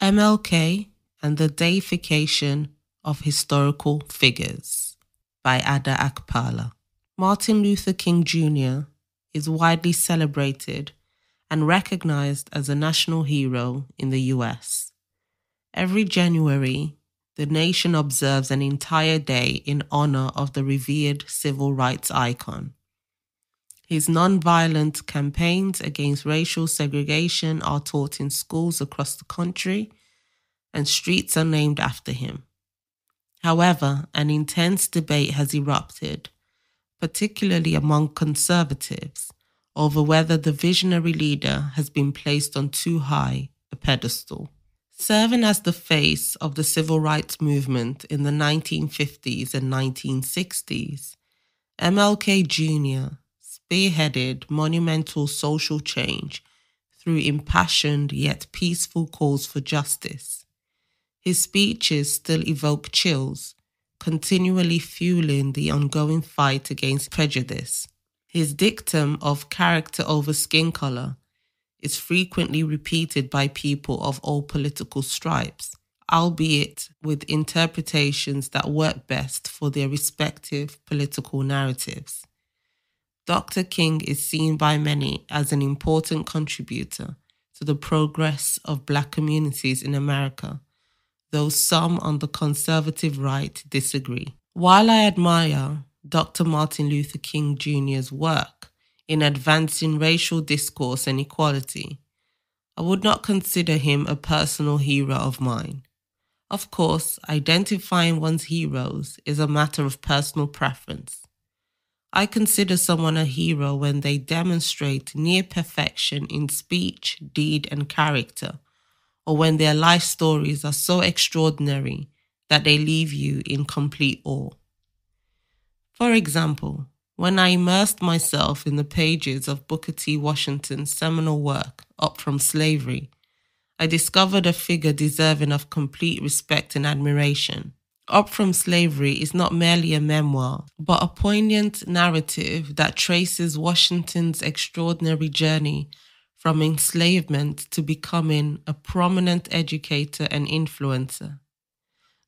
MLK and the Deification of Historical Figures by Akpala. Martin Luther King Jr. is widely celebrated and recognized as a national hero in the US. Every January, the nation observes an entire day in honor of the revered civil rights icon. His nonviolent campaigns against racial segregation are taught in schools across the country, and streets are named after him. However, an intense debate has erupted, particularly among conservatives, over whether the visionary leader has been placed on too high a pedestal. Serving as the face of the civil rights movement in the 1950s and 1960s, MLK Jr. spearheaded monumental social change through impassioned yet peaceful calls for justice. His speeches still evoke chills, continually fueling the ongoing fight against prejudice. His dictum of character over skin color is frequently repeated by people of all political stripes, albeit with interpretations that work best for their respective political narratives. Dr. King is seen by many as an important contributor to the progress of Black communities in America, though some on the conservative right disagree. While I admire Dr. Martin Luther King Jr.'s work in advancing racial discourse and equality, I would not consider him a personal hero of mine. Of course, identifying one's heroes is a matter of personal preference. I consider someone a hero when they demonstrate near perfection in speech, deed, and character, or when their life stories are so extraordinary that they leave you in complete awe. For example, when I immersed myself in the pages of Booker T. Washington's seminal work, Up From Slavery, I discovered a figure deserving of complete respect and admiration. Up From Slavery is not merely a memoir, but a poignant narrative that traces Washington's extraordinary journey from enslavement to becoming a prominent educator and influencer.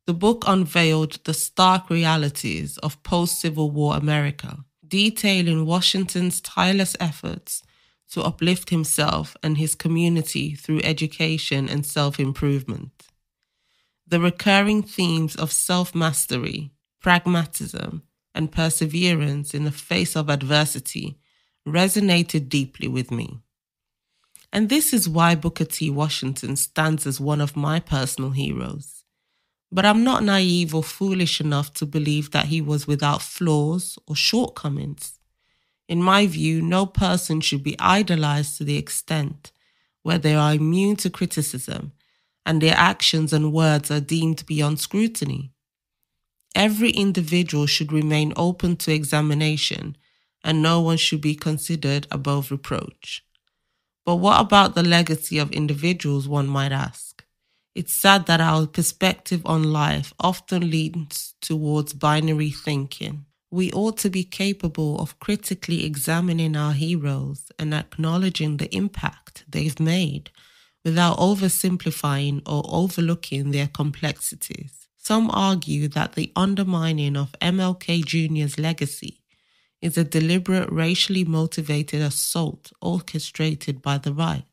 The book unveiled the stark realities of post-Civil War America, detailing Washington's tireless efforts to uplift himself and his community through education and self-improvement. The recurring themes of self-mastery, pragmatism, and perseverance in the face of adversity resonated deeply with me. And this is why Booker T. Washington stands as one of my personal heroes. But I'm not naive or foolish enough to believe that he was without flaws or shortcomings. In my view, no person should be idolized to the extent where they are immune to criticism and their actions and words are deemed beyond scrutiny. Every individual should remain open to examination, and no one should be considered above reproach. But what about the legacy of individuals, one might ask? It's sad that our perspective on life often leans towards binary thinking. We ought to be capable of critically examining our heroes and acknowledging the impact they've made without oversimplifying or overlooking their complexities. Some argue that the undermining of MLK Jr.'s legacy is a deliberate racially motivated assault orchestrated by the right,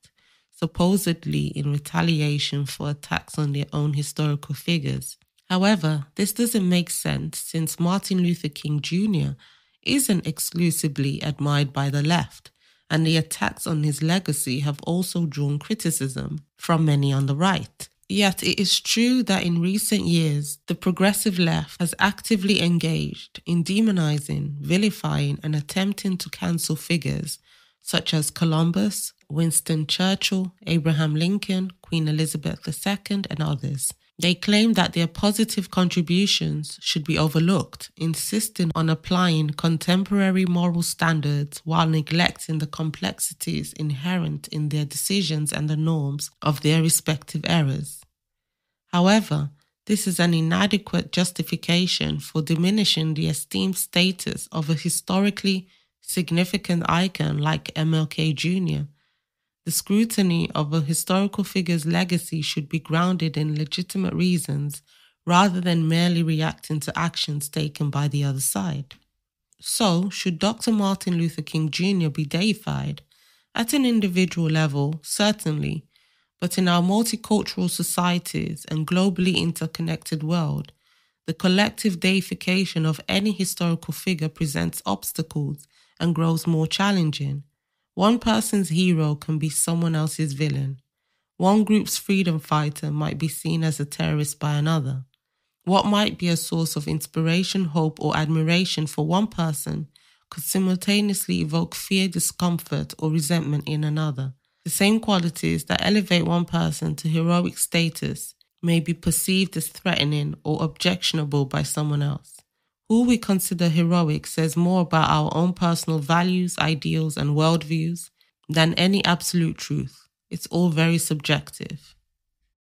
supposedly in retaliation for attacks on their own historical figures. However, this doesn't make sense since Martin Luther King Jr. isn't exclusively admired by the left, and the attacks on his legacy have also drawn criticism from many on the right. Yet it is true that in recent years, the progressive left has actively engaged in demonizing, vilifying, and attempting to cancel figures such as Columbus, Winston Churchill, Abraham Lincoln, Queen Elizabeth II, and others. They claim that their positive contributions should be overlooked, insisting on applying contemporary moral standards while neglecting the complexities inherent in their decisions and the norms of their respective eras. However, this is an inadequate justification for diminishing the esteemed status of a historically significant icon like MLK Jr. The scrutiny of a historical figure's legacy should be grounded in legitimate reasons rather than merely reacting to actions taken by the other side. So, should Dr. Martin Luther King Jr. be deified? At an individual level, certainly, but in our multicultural societies and globally interconnected world, the collective deification of any historical figure presents obstacles and grows more challenging. One person's hero can be someone else's villain. One group's freedom fighter might be seen as a terrorist by another. What might be a source of inspiration, hope, or admiration for one person could simultaneously evoke fear, discomfort, or resentment in another. The same qualities that elevate one person to heroic status may be perceived as threatening or objectionable by someone else. Who we consider heroic says more about our own personal values, ideals, and worldviews than any absolute truth. It's all very subjective.